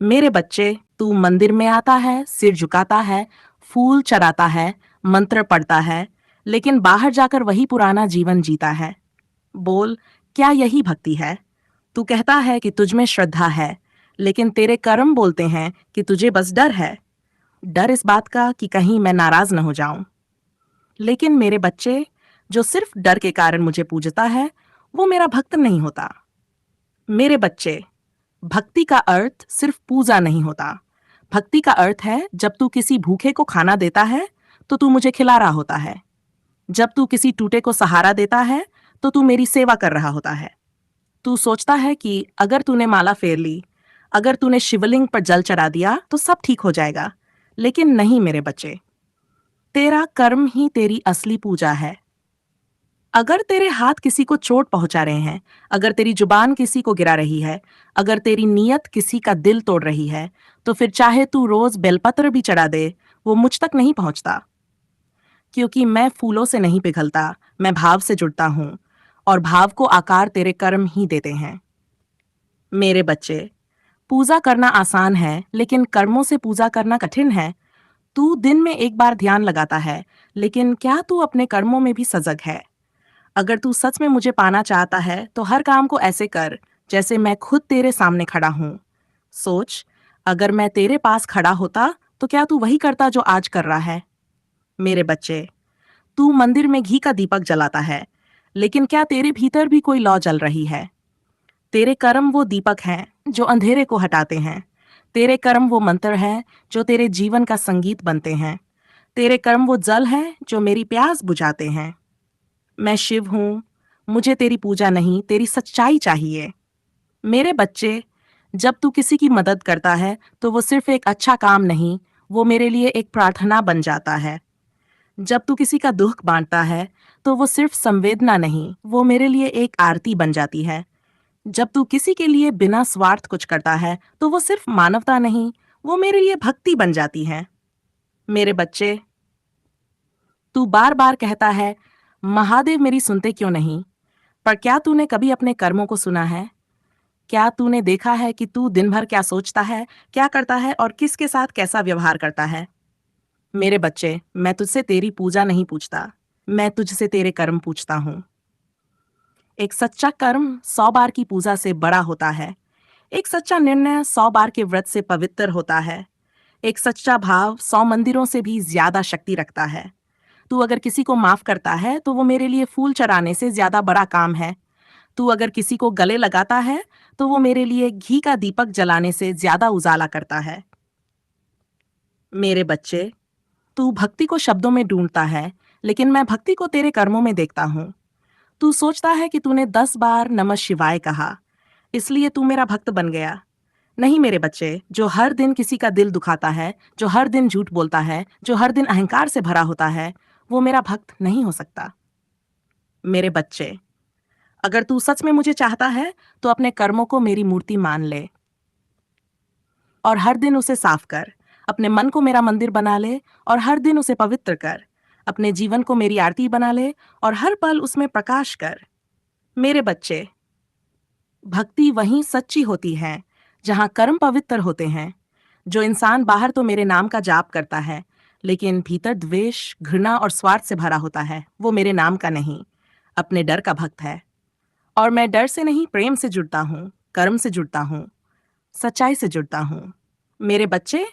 मेरे बच्चे, तू मंदिर में आता है, सिर झुकाता है, फूल चढ़ाता है, मंत्र पढ़ता है, लेकिन बाहर जाकर वही पुराना जीवन जीता है। बोल, क्या यही भक्ति है? तू कहता है कि तुझ में श्रद्धा है, लेकिन तेरे कर्म बोलते हैं कि तुझे बस डर है। डर इस बात का कि कहीं मैं नाराज न हो जाऊं। लेकिन मेरे बच्चे, जो सिर्फ डर के कारण मुझे पूजता है, वो मेरा भक्त नहीं होता। मेरे बच्चे, भक्ति का अर्थ सिर्फ पूजा नहीं होता। भक्ति का अर्थ है जब तू किसी भूखे को खाना देता है तो तू मुझे खिला रहा होता है। जब तू किसी टूटे को सहारा देता है तो तू मेरी सेवा कर रहा होता है। तू सोचता है कि अगर तूने माला फेर ली, अगर तूने शिवलिंग पर जल चढ़ा दिया तो सब ठीक हो जाएगा। लेकिन नहीं मेरे बच्चे, तेरा कर्म ही तेरी असली पूजा है। अगर तेरे हाथ किसी को चोट पहुंचा रहे हैं, अगर तेरी जुबान किसी को गिरा रही है, अगर तेरी नीयत किसी का दिल तोड़ रही है, तो फिर चाहे तू रोज बेलपत्र भी चढ़ा दे, वो मुझ तक नहीं पहुंचता। क्योंकि मैं फूलों से नहीं पिघलता, मैं भाव से जुड़ता हूं, और भाव को आकार तेरे कर्म ही देते हैं। मेरे बच्चे, पूजा करना आसान है, लेकिन कर्मों से पूजा करना कठिन है। तू दिन में एक बार ध्यान लगाता है, लेकिन क्या तू अपने कर्मों में भी सजग है? अगर तू सच में मुझे पाना चाहता है तो हर काम को ऐसे कर जैसे मैं खुद तेरे सामने खड़ा हूं। सोच, अगर मैं तेरे पास खड़ा होता तो क्या तू वही करता जो आज कर रहा है? मेरे बच्चे, तू मंदिर में घी का दीपक जलाता है, लेकिन क्या तेरे भीतर भी कोई लौ जल रही है? तेरे कर्म वो दीपक हैं जो अंधेरे को हटाते हैं। तेरे कर्म वो मंत्र हैं जो तेरे जीवन का संगीत बनते हैं। तेरे कर्म वो जल हैं जो मेरी प्यास बुझाते हैं। मैं शिव हूँ, मुझे तेरी पूजा नहीं, तेरी सच्चाई चाहिए। मेरे बच्चे, जब तू किसी की मदद करता है तो वो सिर्फ एक अच्छा काम नहीं, वो मेरे लिए एक प्रार्थना बन जाता है। जब तू किसी का दुख बांटता है तो वो सिर्फ संवेदना नहीं, वो मेरे लिए एक आरती बन जाती है। जब तू किसी के लिए बिना स्वार्थ कुछ करता है तो वो सिर्फ मानवता नहीं, वो मेरे लिए भक्ति बन जाती है। मेरे बच्चे, तू बार बार कहता है, महादेव मेरी सुनते क्यों नहीं? पर क्या तूने कभी अपने कर्मों को सुना है? क्या तूने देखा है कि तू दिन भर क्या सोचता है, क्या करता है और किसके साथ कैसा व्यवहार करता है? मेरे बच्चे, मैं तुझसे तेरी पूजा नहीं पूछता, मैं तुझसे तेरे कर्म पूछता हूँ। एक सच्चा कर्म 100 बार की पूजा से बड़ा होता है। एक सच्चा निर्णय 100 बार के व्रत से पवित्र होता है। एक सच्चा भाव 100 मंदिरों से भी ज्यादा शक्ति रखता है। तू अगर किसी को माफ करता है तो वो मेरे लिए फूल चढ़ाने से ज्यादा बड़ा काम है। तू अगर किसी को गले लगाता है तो वो मेरे लिए घी का दीपक जलाने से ज्यादा उजाला करता है। मेरे बच्चे, तू भक्ति को शब्दों में ढूंढता है, लेकिन मैं भक्ति को तेरे कर्मों में देखता हूँ। तू सोचता है कि तूने 10 बार नमः शिवाय कहा, इसलिए तू मेरा भक्त बन गया। नहीं मेरे बच्चे, जो हर दिन किसी का दिल दुखाता है, जो हर दिन झूठ बोलता है, जो हर दिन अहंकार से भरा होता है, वो मेरा भक्त नहीं हो सकता। मेरे बच्चे, अगर तू सच में मुझे चाहता है तो अपने कर्मों को मेरी मूर्ति मान ले और हर दिन उसे साफ कर। अपने मन को मेरा मंदिर बना ले और हर दिन उसे पवित्र कर। अपने जीवन को मेरी आरती बना ले और हर पल उसमें प्रकाश कर। मेरे बच्चे, भक्ति वहीं सच्ची होती है जहां कर्म पवित्र होते हैं। जो इंसान बाहर तो मेरे नाम का जाप करता है, लेकिन भीतर द्वेष, घृणा और स्वार्थ से भरा होता है, वो मेरे नाम का नहीं, अपने डर का भक्त है। और मैं डर से नहीं, प्रेम से जुड़ता हूँ, कर्म से जुड़ता हूँ, सच्चाई से जुड़ता हूँ। मेरे बच्चे,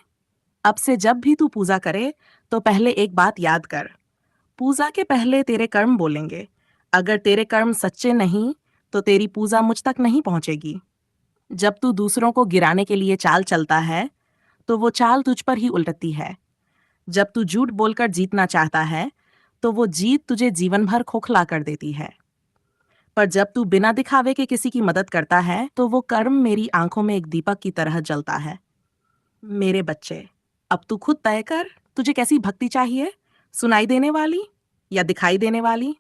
अब से जब भी तू पूजा करे तो पहले एक बात याद कर, पूजा के पहले तेरे कर्म बोलेंगे। अगर तेरे कर्म सच्चे नहीं तो तेरी पूजा मुझ तक नहीं पहुंचेगी। जब तू दूसरों को गिराने के लिए चाल चलता है तो वो चाल तुझ पर ही उलटती है। जब तू झूठ बोलकर जीतना चाहता है तो वो जीत तुझे जीवन भर खोखला कर देती है। पर जब तू बिना दिखावे के किसी की मदद करता है तो वो कर्म मेरी आंखों में एक दीपक की तरह जलता है। मेरे बच्चे, अब तू खुद तय कर, तुझे कैसी भक्ति चाहिए? सुनाई देने वाली, या दिखाई देने वाली,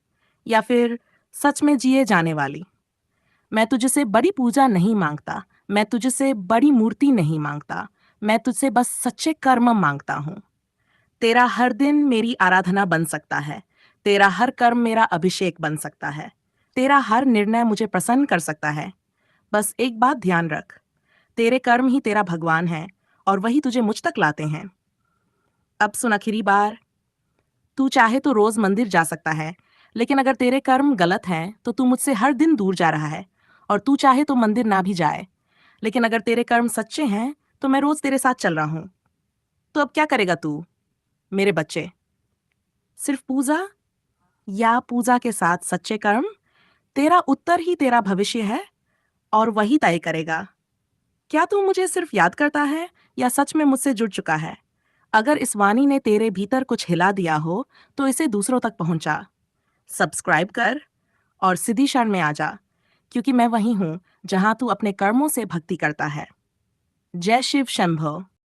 या फिर सच में जिए जाने वाली? मैं तुझसे बड़ी पूजा नहीं मांगता, मैं तुझसे बड़ी मूर्ति नहीं मांगता, मैं तुझसे बस सच्चे कर्म मांगता हूँ। तेरा हर दिन मेरी आराधना बन सकता है, तेरा हर कर्म मेरा अभिषेक बन सकता है, तेरा हर निर्णय मुझे प्रसन्न कर सकता है। बस एक बात ध्यान रख, तेरे कर्म ही तेरा भगवान है और वही तुझे मुझ तक लाते हैं। अब सुन आखिरी बार, तू चाहे तो रोज मंदिर जा सकता है, लेकिन अगर तेरे कर्म गलत हैं तो तू मुझसे हर दिन दूर जा रहा है। और तू चाहे तो मंदिर ना भी जाए, लेकिन अगर तेरे कर्म सच्चे हैं तो मैं रोज तेरे साथ चल रहा हूं। तो अब क्या करेगा तू, मेरे बच्चे? सिर्फ पूजा या पूजा के साथ सच्चे कर्म? तेरा उत्तर ही तेरा भविष्य है और वही तय करेगा। क्या तू मुझे सिर्फ याद करता है या सच में मुझसे जुड़ चुका है? अगर इस वाणी ने तेरे भीतर कुछ हिला दिया हो तो इसे दूसरों तक पहुंचा। सब्सक्राइब कर और सीधी शरण में आ जा, क्योंकि मैं वही हूं जहां तू अपने कर्मों से भक्ति करता है। जय शिव शंभो।